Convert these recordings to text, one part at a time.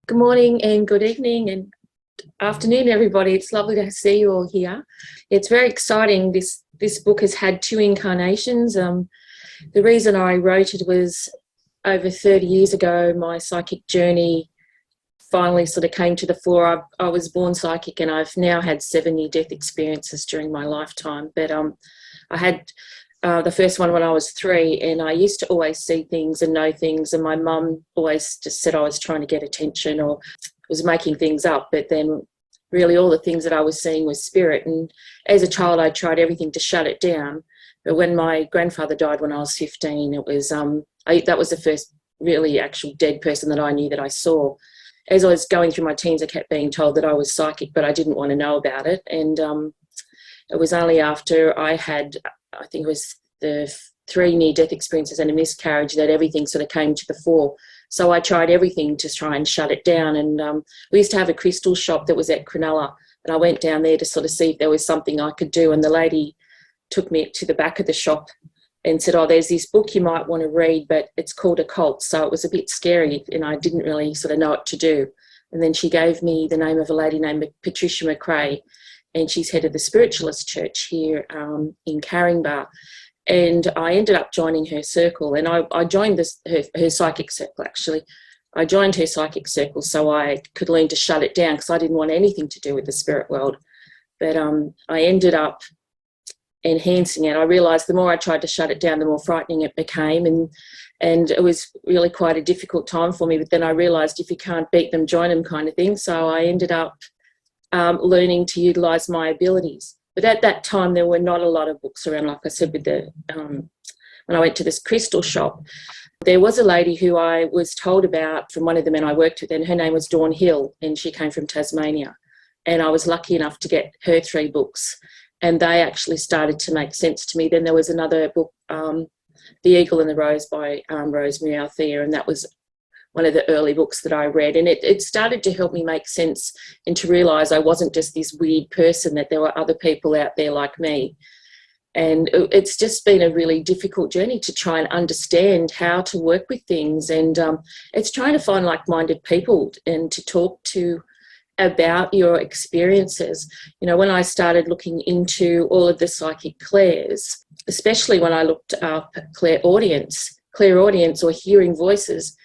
Good morning and good evening and afternoon, everybody. It's lovely to see you all here. It's very exciting. This book has had two incarnations. The reason I wrote it was over 30 years ago, my psychic journey finally sort of came to the fore. I was born psychic and I've now had 7 near-death experiences during my lifetime. But I had the first one when I was 3, and I used to always see things and know things, and my mum always just said I was trying to get attention or was making things up. But then really all the things that I was seeing was spirit, and as a child I tried everything to shut it down. But when my grandfather died when I was 15, it was that was the first really actual dead person that I knew that I saw. As I was going through my teens, I kept being told that I was psychic, but I didn't want to know about it. And it was only after I had, I think it was the 3 near-death experiences and a miscarriage, that everything sort of came to the fore. So I tried everything to try and shut it down. And we used to have a crystal shop that was at Cronulla, and I went down there to sort of see if there was something I could do. And the lady took me to the back of the shop and said, oh, there's this book you might want to read, but it's called Occult. So it was a bit scary and I didn't really sort of know what to do. And then she gave me the name of a lady named Patricia McRae, and she's head of the Spiritualist Church here in Caringbah. And I ended up joining her circle, and I joined her psychic circle, actually. I joined her psychic circle so I could learn to shut it down, because I didn't want anything to do with the spirit world. But I ended up enhancing it. I realised the more I tried to shut it down, the more frightening it became, and it was really quite a difficult time for me. But then I realised if you can't beat them, join them, kind of thing. So I ended up learning to utilise my abilities. But at that time, there were not a lot of books around. Like I said, with the when I went to this crystal shop, there was a lady who I was told about from one of the men I worked with, and her name was Dawn Hill, and she came from Tasmania. And I was lucky enough to get her 3 books, and they actually started to make sense to me. Then there was another book, The Eagle and the Rose by Rosemary Althea, and that was one of the early books that I read. And it started to help me make sense and to realise I wasn't just this weird person, that there were other people out there like me. And it's just been a really difficult journey to try and understand how to work with things. And it's trying to find like-minded people and to talk to about your experiences. You know, when I started looking into all of the psychic clairs, especially when I looked up clairaudience or hearing voices,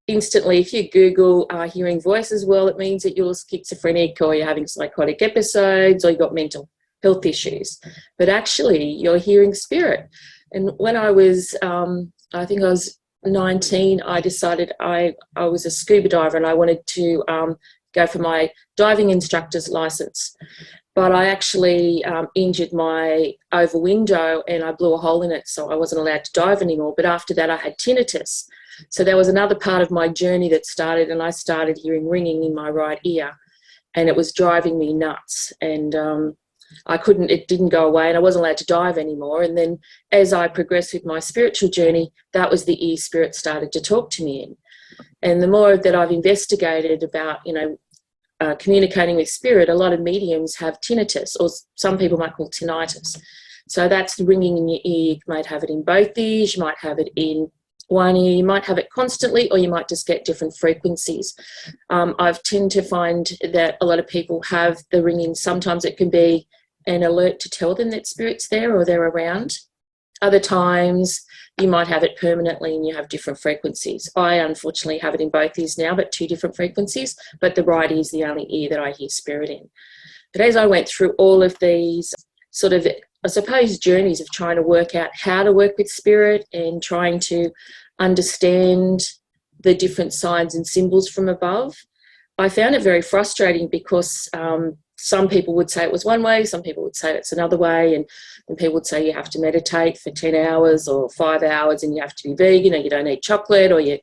instantly, if you Google hearing voices, well, it means that you're schizophrenic or you're having psychotic episodes or you've got mental health issues. But actually, you're hearing spirit. And when I was, I think I was 19, I decided I was a scuba diver and I wanted to go for my diving instructor's license. But I actually injured my over window and I blew a hole in it, so I wasn't allowed to dive anymore. But after that, I had tinnitus. So there was another part of my journey that started, and I started hearing ringing in my right ear, and it was driving me nuts. And it didn't go away, and I wasn't allowed to dive anymore. And then as I progressed with my spiritual journey, that was the ear spirit started to talk to me in. And the more that I've investigated about, communicating with spirit, a lot of mediums have tinnitus, or some people might call tinnitus. So that's the ringing in your ear. You might have it in both ears, you might have it in one ear, you might have it constantly, or you might just get different frequencies. I've tend to find that a lot of people have the ringing. Sometimes it can be an alert to tell them that spirit's there or they're around. Other times you might have it permanently and you have different frequencies. I unfortunately have it in both ears now, but 2 different frequencies, but the right ear is the only ear that I hear spirit in. But as I went through all of these sort of, I suppose, journeys of trying to work out how to work with spirit and trying to understand the different signs and symbols from above, I found it very frustrating because some people would say it was one way, some people would say it's another way, and people would say you have to meditate for 10 hours or 5 hours and you have to be vegan, or you don't eat chocolate, or you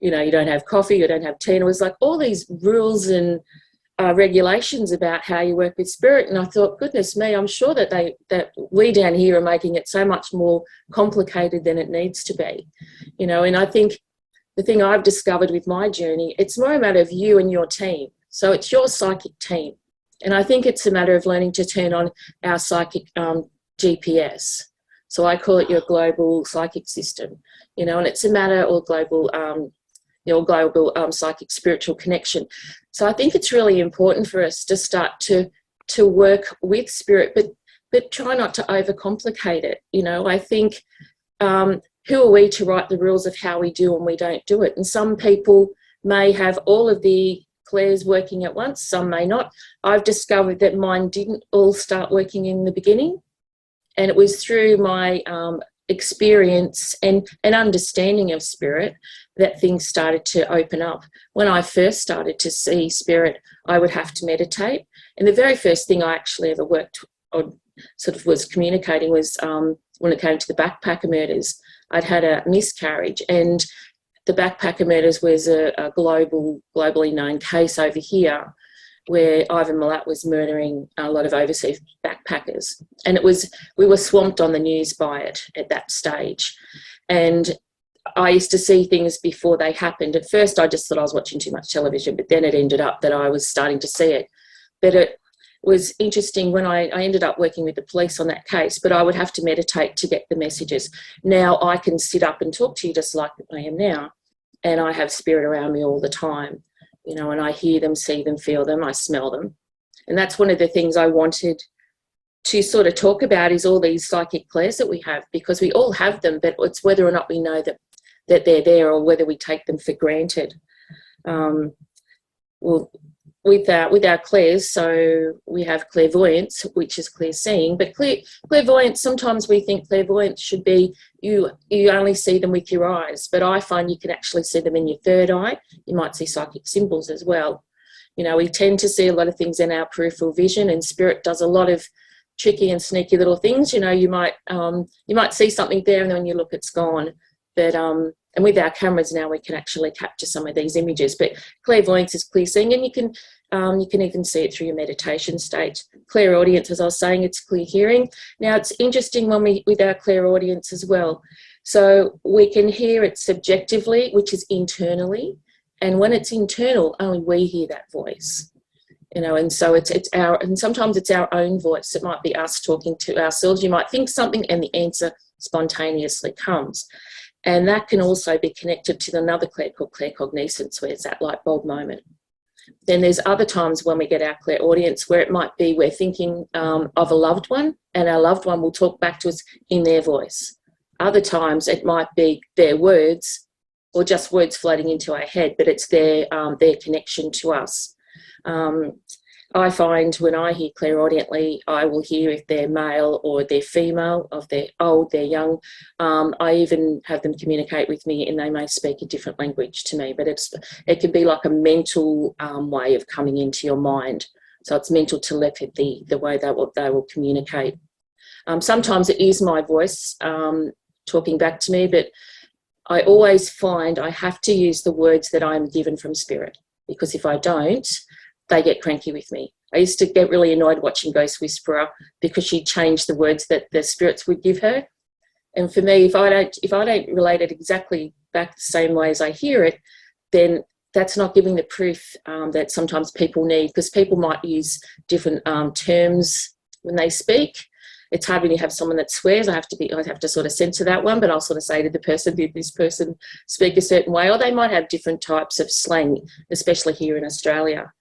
don't have coffee, you don't have tea. And it was like all these rules and regulations about how you work with spirit. And I thought, goodness me, I'm sure that we down here are making it so much more complicated than it needs to be. And I think the thing I've discovered with my journey, it's more a matter of you and your team. So it's your psychic team. And I think it's a matter of learning to turn on our psychic GPS. So I call it your global psychic system, and it's a matter, or global your global psychic spiritual connection. So I think it's really important for us to start to work with spirit, but try not to overcomplicate it. You know, I think who are we to write the rules of how we do and we don't do it? And some people may have all of the clairs working at once, some may not. I've discovered that mine didn't all start working in the beginning, and it was through my experience and understanding of spirit that things started to open up. When I first started to see spirit, I would have to meditate, and the very first thing I actually ever worked on, sort of was communicating, was when it came to the backpacker murders. I'd had a miscarriage, and the backpacker murders was a globally known case over here, where Ivan Milat was murdering a lot of overseas backpackers. And we were swamped on the news by it at that stage. And I used to see things before they happened. At first, I just thought I was watching too much television, but then it ended up that I was starting to see it. But it was interesting when I ended up working with the police on that case, but I would have to meditate to get the messages. Now I can sit up and talk to you just like I am now, and I have spirit around me all the time, you know, and I hear them, see them, feel them, I smell them. And that's one of the things I wanted to sort of talk about, is all these psychic clairs that we have, because we all have them, but it's whether or not we know that they're there, or whether we take them for granted. Well, with our clairs, so we have clairvoyance, which is clear seeing, but clairvoyance, sometimes we think clairvoyance should be you only see them with your eyes, but I find you can actually see them in your third eye. You might see psychic symbols as well. You know, we tend to see a lot of things in our peripheral vision, and spirit does a lot of tricky and sneaky little things. You know, you might see something there, and then when you look, it's gone. But and with our cameras now, we can actually capture some of these images. But clairvoyance is clear seeing, and you can even see it through your meditation state. Clairaudience, as I was saying, it's clear hearing. Now, it's interesting with our clairaudience as well. So we can hear it subjectively, which is internally, and when it's internal, only we hear that voice. You know, and so and sometimes it's our own voice. It might be us talking to ourselves. You might think something, and the answer spontaneously comes. And that can also be connected to another clair called claircognizance, where it's that light bulb moment. Then there's other times when we get our clairaudience where it might be we're thinking of a loved one, and our loved one will talk back to us in their voice. Other times it might be their words, or just words floating into our head, but it's their connection to us. I find when I hear clairaudiently, I will hear if they're male or they're female, if they're old, they're young. I even have them communicate with me, and they may speak a different language to me, but it can be like a mental way of coming into your mind. So it's mental telepathy, the way they will communicate. Sometimes it is my voice talking back to me, but I always find I have to use the words that I'm given from spirit, because if I don't, they get cranky with me. I used to get really annoyed watching Ghost Whisperer, because she'd change the words that the spirits would give her. And for me, if I don't relate it exactly back the same way as I hear it, then that's not giving the proof that sometimes people need, because people might use different terms when they speak. It's hard when you have someone that swears. I have to sort of censor that one, but I'll sort of say to the person, did this person speak a certain way? Or they might have different types of slang, especially here in Australia.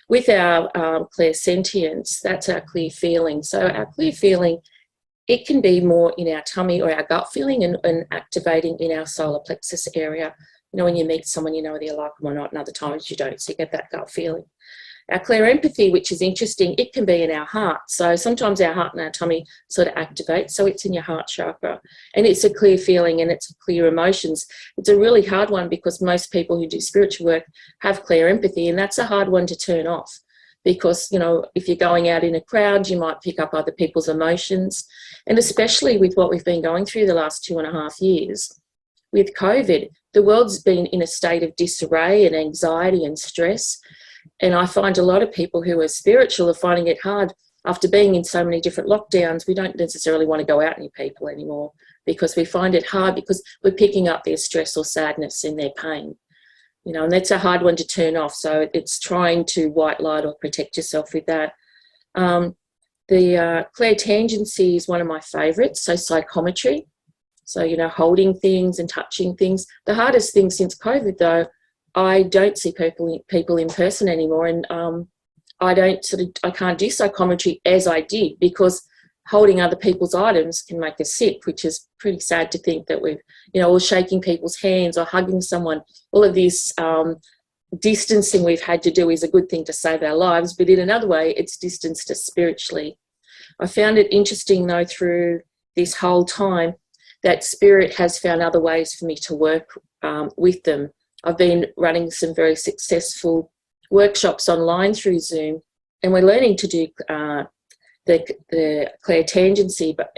With our clairsentience, that's our clear feeling. So our clear feeling, it can be more in our tummy or our gut feeling, and activating in our solar plexus area. You know, when you meet someone, you know whether you like them or not, and other times you don't, so you get that gut feeling. Our clear empathy, which is interesting, it can be in our heart. So sometimes our heart and our tummy sort of activate, so it's in your heart chakra. And it's a clear feeling, and it's clear emotions. It's a really hard one, because most people who do spiritual work have clear empathy, and that's a hard one to turn off. Because, you know, if you're going out in a crowd, you might pick up other people's emotions. And especially with what we've been going through the last 2.5 years, with COVID, the world's been in a state of disarray and anxiety and stress. And I find a lot of people who are spiritual are finding it hard after being in so many different lockdowns. We don't necessarily want to go out near people anymore, because we find it hard, because we're picking up their stress or sadness and their pain. You know, and that's a hard one to turn off. So it's trying to white light or protect yourself with that. The clairtangency is one of my favourites, so psychometry. So, you know, holding things and touching things. The hardest thing since COVID, though, I don't see people in person anymore, and I can't do psychometry as I did, because holding other people's items can make us sick, which is pretty sad to think that we've, you know, or shaking people's hands or hugging someone. All of this distancing we've had to do is a good thing to save our lives, but in another way, it's distanced us spiritually. I found it interesting, though, through this whole time, that spirit has found other ways for me to work with them. I've been running some very successful workshops online through Zoom, and we're learning to do the clairtangency, but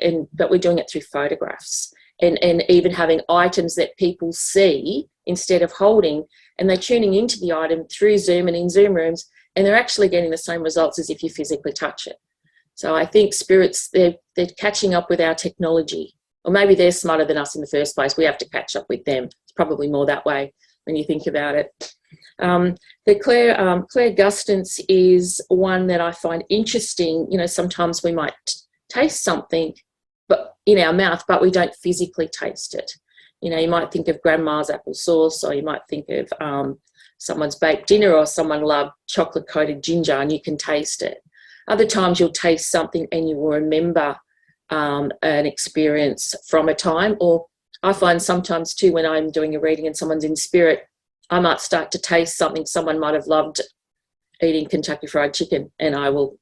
we're doing it through photographs, and even having items that people see instead of holding, and they're tuning into the item through Zoom and in Zoom rooms, and they're actually getting the same results as if you physically touch it. So I think spirits, they're catching up with our technology, or maybe they're smarter than us in the first place. We have to catch up with them. It's probably more that way when you think about it. The clairgustance is one that I find interesting. You know, sometimes we might taste something but in our mouth, but we don't physically taste it. You know, you might think of grandma's applesauce, or you might think of someone's baked dinner, or someone loved chocolate-coated ginger, and you can taste it. Other times you'll taste something and you will remember an experience from a time. Or I find sometimes too, when I'm doing a reading and someone's in spirit, I might start to taste something someone might have loved eating Kentucky Fried Chicken, and I will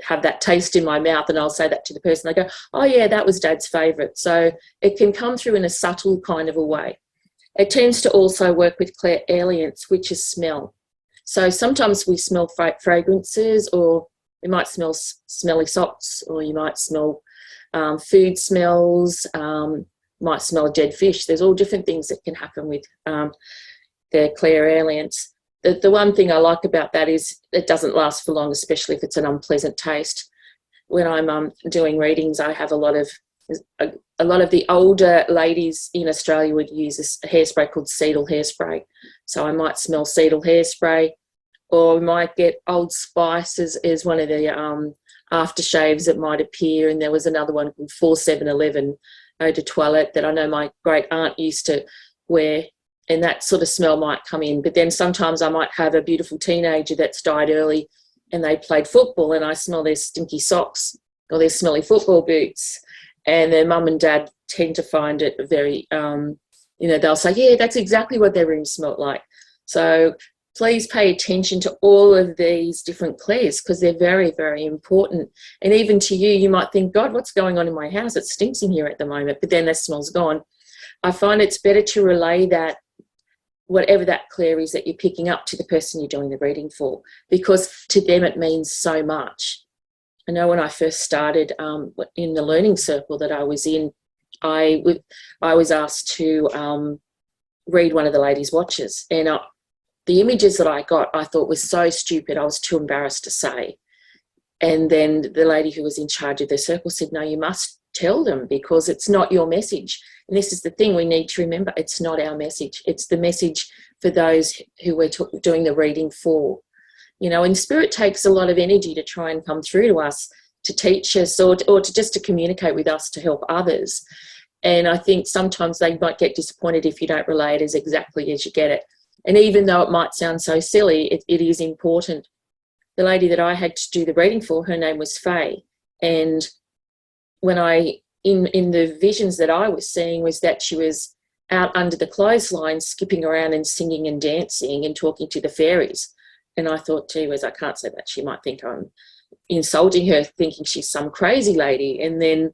have that taste in my mouth, and I'll say that to the person. I go, oh yeah, that was Dad's favourite. So it can come through in a subtle kind of a way. It tends to also work with clairalience, which is smell. So sometimes we smell fragrances, or we might smell smelly socks, or you might smell food smells, might smell a dead fish. There's all different things that can happen with the clairalience. The one thing I like about that is it doesn't last for long, especially if it's an unpleasant taste. When I'm doing readings, I have a lot of the older ladies in Australia would use a hairspray called Cedal hairspray. So I might smell Cedal hairspray, or we might get Old Spice as one of the aftershaves that might appear. And there was another one called 4711 Eau de Toilette that I know my great aunt used to wear, and that sort of smell might come in. But then sometimes I might have a beautiful teenager that's died early, and they played football, and I smell their stinky socks or their smelly football boots, and their mum and dad tend to find it very, they'll say, yeah, that's exactly what their room smelled like. So please pay attention to all of these different clairs, because they're very, very important. And even to you, you might think, God, what's going on in my house? It stinks in here at the moment, but then that smell's gone. I find it's better to relay that, whatever that clair is that you're picking up, to the person you're doing the reading for, because to them it means so much. I know when I first started in the learning circle that I was in, I was asked to read one of the ladies' watches, and the images that I got, I thought was so stupid, I was too embarrassed to say. And then the lady who was in charge of the circle said, no, you must tell them, because it's not your message. And this is the thing we need to remember. It's not our message. It's the message for those who we're doing the reading for. You know, and spirit takes a lot of energy to try and come through to us, to teach us, or to just to communicate with us, to help others. And I think sometimes they might get disappointed if you don't relay it as exactly as you get it. And even though it might sound so silly, it is important. The lady that I had to do the reading for, her name was Faye. And when in the visions that I was seeing, was that she was out under the clothesline, skipping around and singing and dancing and talking to the fairies. And I thought, gee whiz, I can't say that. She might think I'm insulting her, thinking she's some crazy lady. And then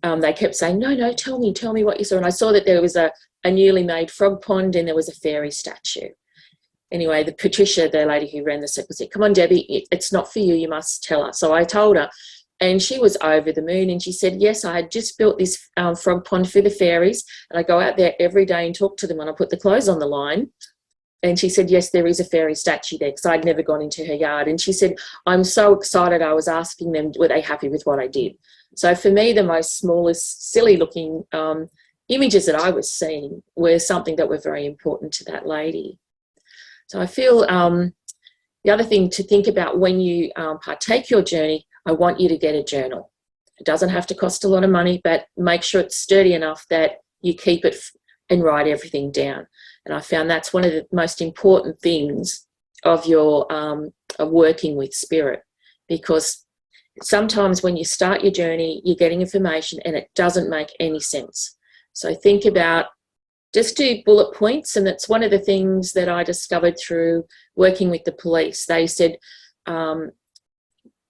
they kept saying, no, tell me what you saw. And I saw that there was a newly made frog pond, and there was a fairy statue. Anyway, Patricia, the lady who ran the circle, said, come on, Debbie, it's not for you. You must tell her. So I told her, and she was over the moon. And she said, yes, I had just built this frog pond for the fairies, and I go out there every day and talk to them when I put the clothes on the line. And she said, yes, there is a fairy statue there, because I'd never gone into her yard. And she said, I'm so excited. I was asking them, were they happy with what I did? So for me, the most smallest, silly looking images that I was seeing were something that were very important to that lady. So I feel the other thing to think about when you partake your journey, I want you to get a journal. It doesn't have to cost a lot of money, but make sure it's sturdy enough that you keep it and write everything down. And I found that's one of the most important things of your of working with spirit, because sometimes when you start your journey, you're getting information and it doesn't make any sense. So think about, just do bullet points. And that's one of the things that I discovered through working with the police. They said,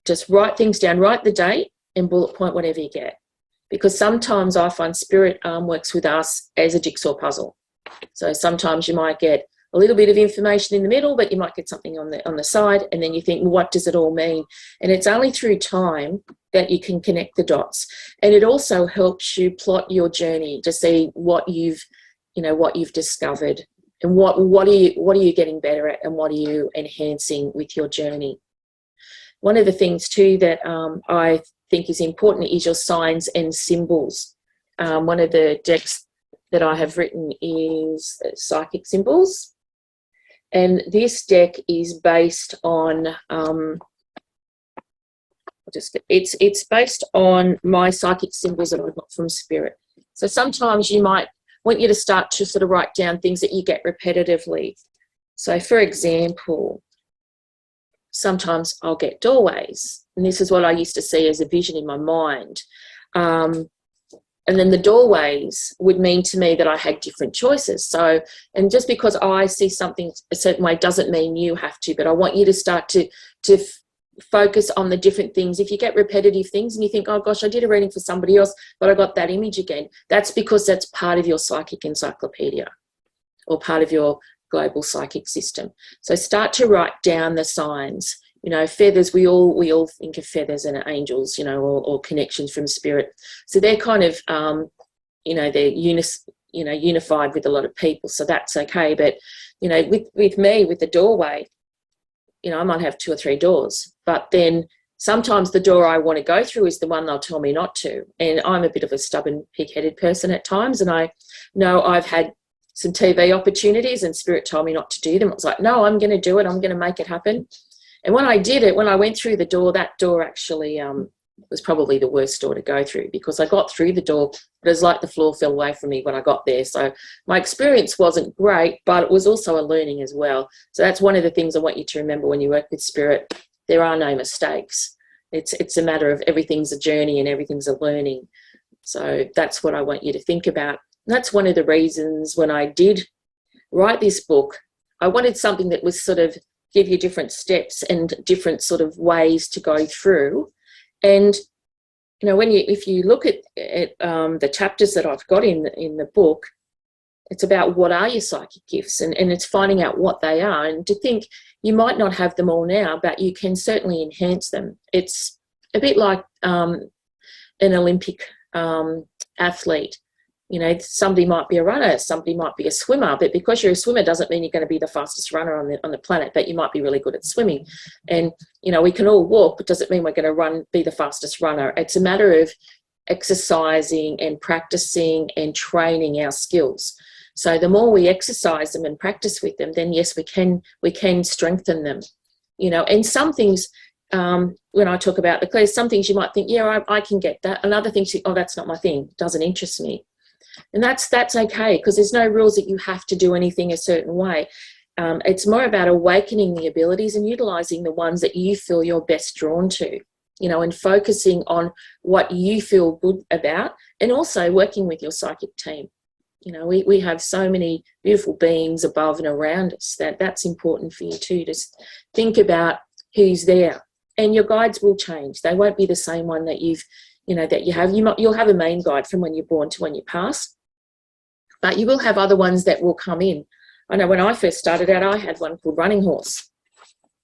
just write things down, write the date and bullet point whatever you get. Because sometimes I find spirit works with us as a jigsaw puzzle. So sometimes you might get a little bit of information in the middle, but you might get something on the side, and then you think, well, what does it all mean? And it's only through time that you can connect the dots. And it also helps you plot your journey to see what you've discovered, and what are you getting better at, and what are you enhancing with your journey. One of the things too that I think is important is your signs and symbols. One of the decks that I have written is Psychic Symbols. And this deck is based on, it's based on my psychic symbols that I got from spirit. So sometimes you might want you to start to sort of write down things that you get repetitively. So for example, sometimes I'll get doorways. And this is what I used to see as a vision in my mind. And then the doorways would mean to me that I had different choices. So, and just because I see something a certain way doesn't mean you have to, but I want you to start to focus on the different things. If you get repetitive things and you think, oh gosh, I did a reading for somebody else, but I got that image again, that's because that's part of your psychic encyclopedia or part of your global psychic system. So start to write down the signs. You know, feathers, we all think of feathers and angels, you know, or connections from spirit. So they're kind of, they're unified with a lot of people. So that's okay. But, you know, with me, with the doorway, you know, I might have 2 or 3 doors, but then sometimes the door I want to go through is the one they'll tell me not to. And I'm a bit of a stubborn, pig-headed person at times. And I know I've had some TV opportunities and spirit told me not to do them. I was like, no, I'm going to do it. I'm going to make it happen. And when I did it, when I went through the door, that door actually was probably the worst door to go through, because I got through the door, but it was like the floor fell away from me when I got there. So my experience wasn't great, but it was also a learning as well. So that's one of the things I want you to remember when you work with spirit. There are no mistakes. It's a matter of everything's a journey and everything's a learning. So that's what I want you to think about. And that's one of the reasons when I did write this book, I wanted something that was sort of give you different steps and different sort of ways to go through. And, you know, if you look at the chapters that I've got in the book, it's about what are your psychic gifts, and it's finding out what they are, and to think you might not have them all now, but you can certainly enhance them. It's a bit like an Olympic athlete. You know, somebody might be a runner, somebody might be a swimmer, but because you're a swimmer doesn't mean you're going to be the fastest runner on the planet, but you might be really good at swimming. And, you know, we can all walk, but doesn't mean we're going to be the fastest runner. It's a matter of exercising and practicing and training our skills. So the more we exercise them and practice with them, then yes, we can strengthen them. You know, and some things, when I talk about the clairs, some things you might think, yeah, I can get that. And other things, oh, that's not my thing, doesn't interest me. And that's okay, because there's no rules that you have to do anything a certain way. It's more about awakening the abilities and utilising the ones that you feel you're best drawn to, you know, and focusing on what you feel good about, and also working with your psychic team. You know, we have so many beautiful beings above and around us that's important for you too. Just think about who's there, and your guides will change. They won't be the same one that you have. You'll have a main guide from when you're born to when you pass, but you will have other ones that will come in. I know when I first started out, I had one called Running Horse,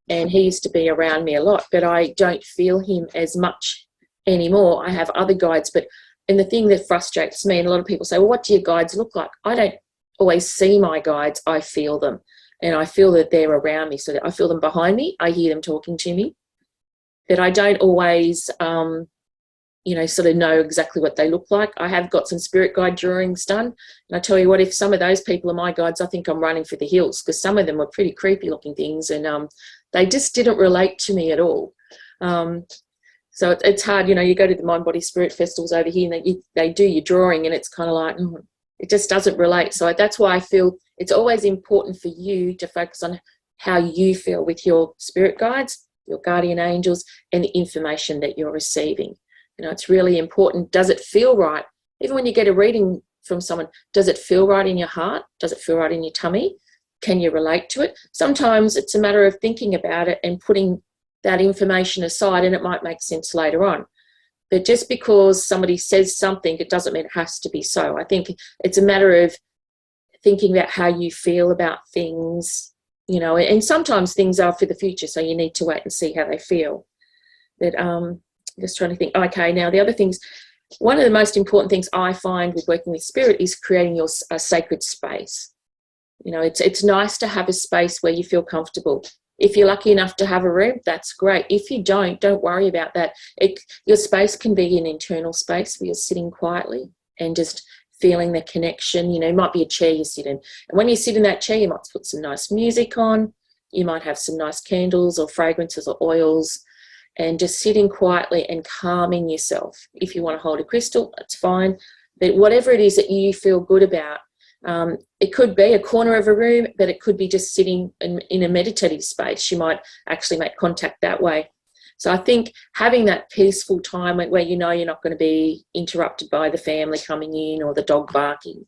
and he used to be around me a lot, but I don't feel him as much anymore. I have other guides, and the thing that frustrates me, and a lot of people say, well, what do your guides look like? I don't always see my guides, I feel them, and I feel that they're around me. So that I feel them behind me, I hear them talking to me, but I don't always sort of know exactly what they look like. I have got some spirit guide drawings done, and I tell you what, if some of those people are my guides, I think I'm running for the hills, because some of them were pretty creepy looking things, and they just didn't relate to me at all. So it's hard, you know, you go to the Mind Body Spirit festivals over here and they do your drawing and it's kind of like, it just doesn't relate. So that's why I feel it's always important for you to focus on how you feel with your spirit guides, your guardian angels, and the information that you're receiving. You know, it's really important. Does it feel right? Even when you get a reading from someone, does it feel right in your heart? Does it feel right in your tummy? Can you relate to it? Sometimes it's a matter of thinking about it and putting that information aside, and it might make sense later on. But just because somebody says something, it doesn't mean it has to be so. I think it's a matter of thinking about how you feel about things, you know, and sometimes things are for the future, so you need to wait and see how they feel. But just trying to think, okay, now the other things, one of the most important things I find with working with spirit is creating a sacred space. You know, it's nice to have a space where you feel comfortable. If you're lucky enough to have a room, that's great. If you don't worry about that. Your space can be an internal space where you're sitting quietly and just feeling the connection. You know, it might be a chair you sit in. And when you sit in that chair, you might put some nice music on. You might have some nice candles or fragrances or oils, and just sitting quietly and calming yourself. If you want to hold a crystal, that's fine. But whatever it is that you feel good about, it could be a corner of a room, but it could be just sitting in a meditative space. You might actually make contact that way. So I think having that peaceful time where you know you're not going to be interrupted by the family coming in or the dog barking.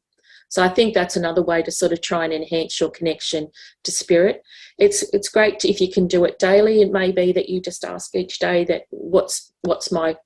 So I think that's another way to sort of try and enhance your connection to spirit. It's great if you can do it daily. It may be that you just ask each day that what's my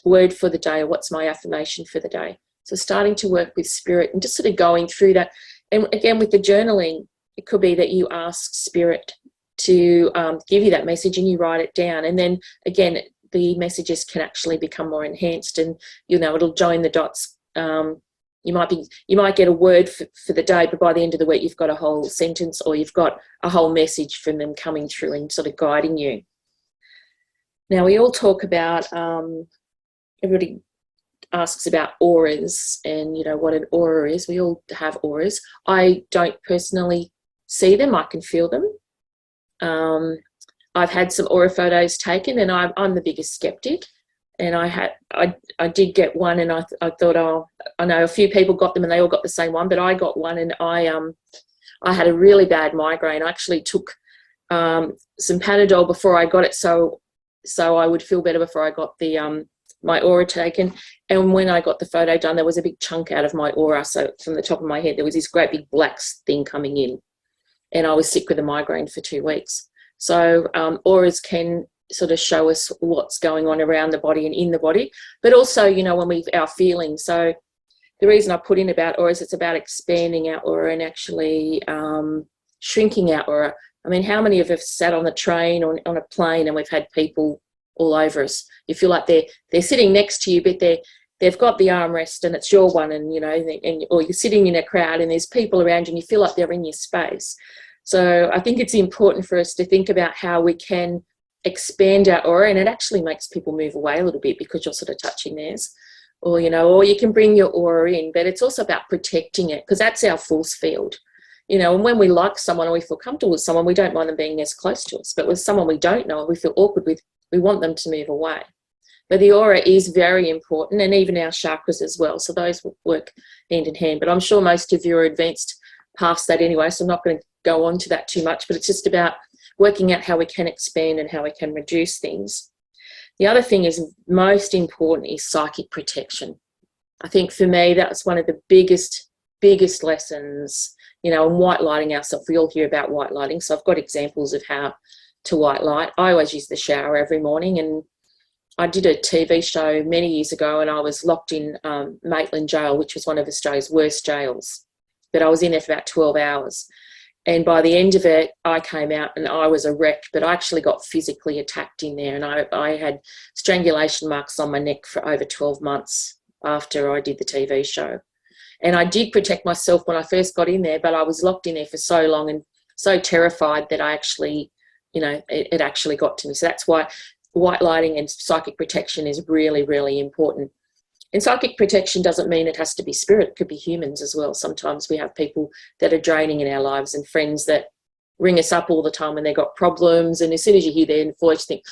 word for the day, or what's my affirmation for the day. So starting to work with spirit and just sort of going through that. And again, with the journaling, it could be that you ask spirit to give you that message and you write it down. And then again, the messages can actually become more enhanced, and you know, it'll join the dots. You might get a word for the day, but by the end of the week, you've got a whole sentence, or you've got a whole message from them coming through and sort of guiding you. Now, we all talk about, everybody asks about auras and, you know, what an aura is. We all have auras. I don't personally see them. I can feel them. I've had some aura photos taken, and I'm the biggest skeptic. And I did get one, and I thought, oh, I know a few people got them and they all got the same one, but I got one, and I had a really bad migraine. I actually took some Panadol before I got it, so I would feel better before I got the my aura taken. And when I got the photo done, there was a big chunk out of my aura. So from the top of my head, there was this great big black thing coming in, and I was sick with a migraine for 2 weeks. So auras can sort of show us what's going on around the body and in the body, but also, you know, when our feelings. So the reason I put in about auras, it's about expanding our aura and actually shrinking our aura. I mean, how many of us sat on the train or on a plane and we've had people all over us? You feel like they're sitting next to you, but they've got the armrest and it's your one, and you know, or you're sitting in a crowd and there's people around you and you feel like they're in your space. So I think it's important for us to think about how we can expand our aura, and it actually makes people move away a little bit because you're sort of touching theirs, or you know, or you can bring your aura in, but it's also about protecting it, because that's our force field, you know. And when we like someone or we feel comfortable with someone, we don't mind them being as close to us, but with someone we don't know or we feel awkward with, we want them to move away. But the aura is very important, and even our chakras as well, so those work hand in hand. But I'm sure most of you are advanced past that anyway, so I'm not going to go on to that too much, but it's just about working out how we can expand and how we can reduce things. The other thing is most important is psychic protection. I think for me, that was one of the biggest lessons, you know, and white lighting ourselves. We all hear about white lighting, so I've got examples of how to white light. I always use the shower every morning, and I did a TV show many years ago, and I was locked in Maitland Jail, which was one of Australia's worst jails, but I was in there for about 12 hours. And by the end of it, I came out and I was a wreck, but I actually got physically attacked in there. And I had strangulation marks on my neck for over 12 months after I did the TV show. And I did protect myself when I first got in there, but I was locked in there for so long and so terrified that I actually, you know, it actually got to me. So that's why white lighting and psychic protection is really, really important. And psychic protection doesn't mean it has to be spirit. It could be humans as well. Sometimes we have people that are draining in our lives and friends that ring us up all the time when they've got problems. And as soon as you hear their voice, you think,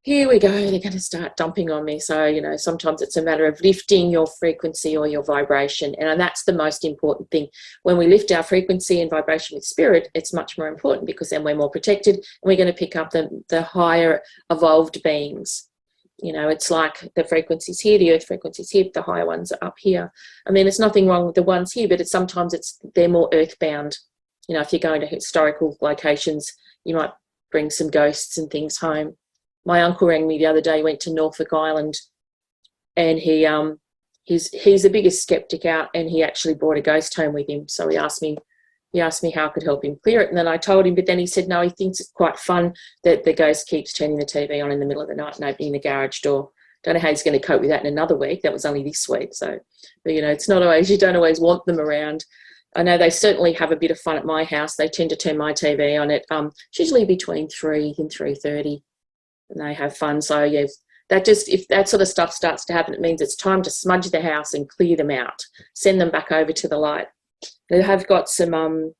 here we go, they're going to start dumping on me. So, you know, sometimes it's a matter of lifting your frequency or your vibration. And that's the most important thing. When we lift our frequency and vibration with spirit, it's much more important, because then we're more protected and we're going to pick up the higher evolved beings. You know, it's like the frequencies here, the earth frequencies here, the higher ones are up here. I mean, there's nothing wrong with the ones here, but sometimes they're more earthbound. You know, if you're going to historical locations, you might bring some ghosts and things home. My uncle rang me the other day, went to Norfolk Island, and he's the biggest skeptic out, and he actually brought a ghost home with him. So he asked me how I could help him clear it, and then I told him, but then he said no, he thinks it's quite fun that the ghost keeps turning the TV on in the middle of the night and opening the garage door. Don't know how he's going to cope with that in another week. That was only this week. So, but, you know, it's not always, you don't always want them around. I know they certainly have a bit of fun at my house. They tend to turn my TV on at usually between 3 and 3:30. And they have fun. So yeah, if that sort of stuff starts to happen, it means it's time to smudge the house and clear them out, send them back over to the light. They have got some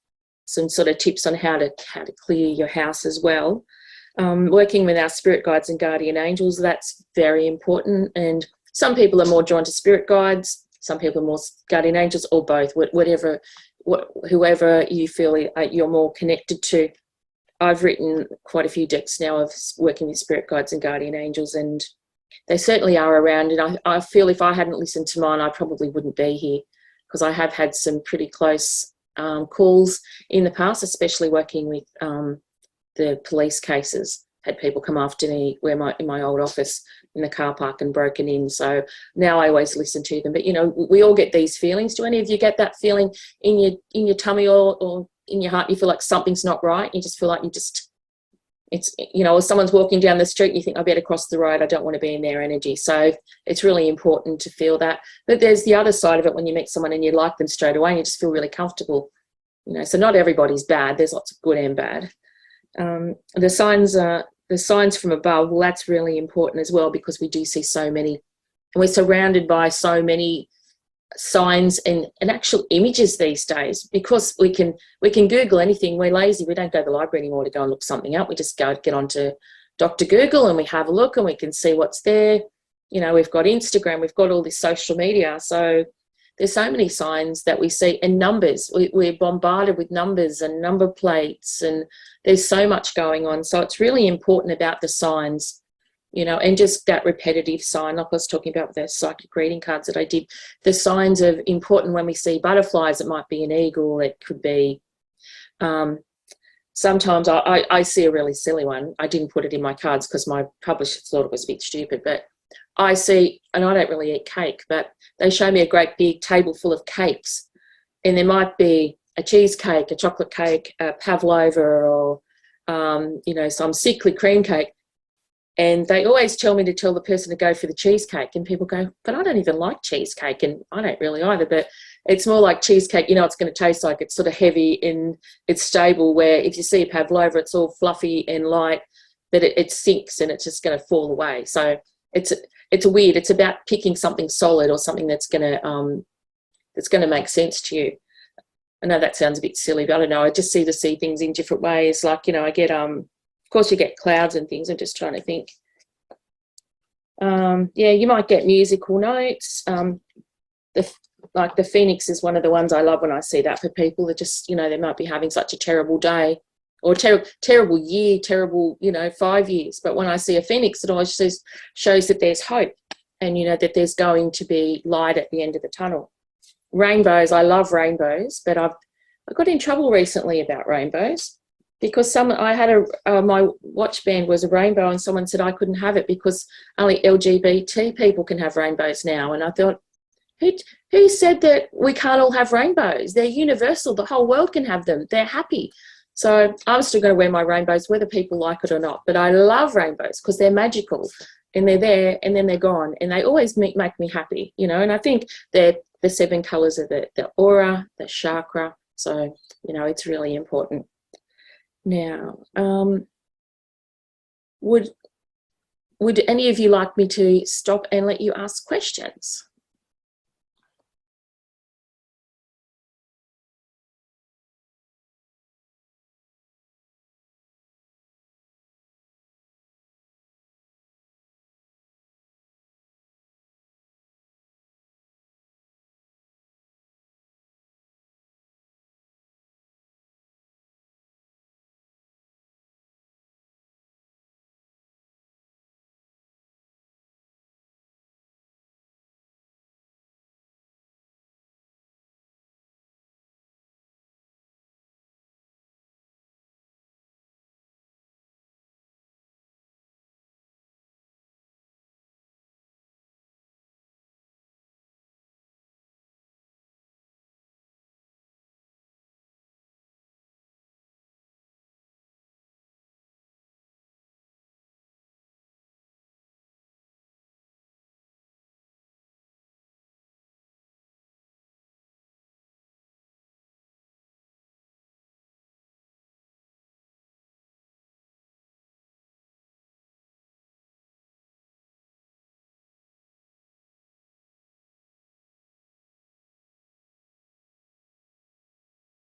sort of tips on how to clear your house as well. Working with our spirit guides and guardian angels, that's very important. And some people are more drawn to spirit guides, some people are more guardian angels, or both, whoever you feel you're more connected to. I've written quite a few decks now of working with spirit guides and guardian angels, and they certainly are around. And I feel if I hadn't listened to mine, I probably wouldn't be here, because I have had some pretty close calls in the past, especially working with the police cases. Had people come after me in my old office in the car park and broken in. So now I always listen to them. But, you know, we all get these feelings. Do any of you get that feeling in your tummy or in your heart? You feel like something's not right. You just feel like it's, you know, or someone's walking down the street and you think, I better cross the road. I don't want to be in their energy. So it's really important to feel that. But there's the other side of it, when you meet someone and you like them straight away and you just feel really comfortable. You know, so not everybody's bad. There's lots of good and bad. The signs from above, well, that's really important as well, because we do see so many, and we're surrounded by so many signs and actual images these days, because we can Google anything. We're lazy. We don't go to the library anymore to go and look something up. We just get onto Dr. Google and we have a look and we can see what's there. You know, we've got Instagram, we've got all this social media. So there's so many signs that we see, and numbers. We're bombarded with numbers and number plates, and there's so much going on. So it's really important about the signs, you know, and just that repetitive sign, like I was talking about with the psychic reading cards that I did. The signs are important. When we see butterflies, it might be an eagle, it could be, sometimes I see a really silly one. I didn't put it in my cards because my publisher thought it was a bit stupid, but I see, and I don't really eat cake, but they show me a great big table full of cakes, and there might be a cheesecake, a chocolate cake, a pavlova, or, you know, some sickly cream cake. And they always tell me to tell the person to go for the cheesecake, and people go, but I don't even like cheesecake, and I don't really either, but it's more like cheesecake, you know, it's going to taste like, it's sort of heavy and it's stable, where if you see a pavlova, it's all fluffy and light, but it sinks and it's just going to fall away. So it's weird. It's about picking something solid, or something that's going to make sense to you. I know that sounds a bit silly, but I don't know. I just see things in different ways. Like, you know, I get, of course you get clouds and things. I'm just trying to think. Yeah, you might get musical notes. Like the Phoenix is one of the ones I love when I see that, for people that just, you know, they might be having such a terrible day, or terrible year, terrible, you know, 5 years. But when I see a Phoenix, it always shows that there's hope, and, you know, that there's going to be light at the end of the tunnel. Rainbows, I love rainbows, but I got in trouble recently about rainbows, because I had my watch band was a rainbow, and someone said I couldn't have it because only LGBT people can have rainbows now. And I thought, who said that we can't all have rainbows? They're universal. The whole world can have them. They're happy. So I'm still going to wear my rainbows, whether people like it or not. But I love rainbows because they're magical, and they're there and then they're gone, and they always make me happy, you know. And I think they're the 7 colours of the aura, the chakra. So, you know, it's really important. Now, would any of you like me to stop and let you ask questions?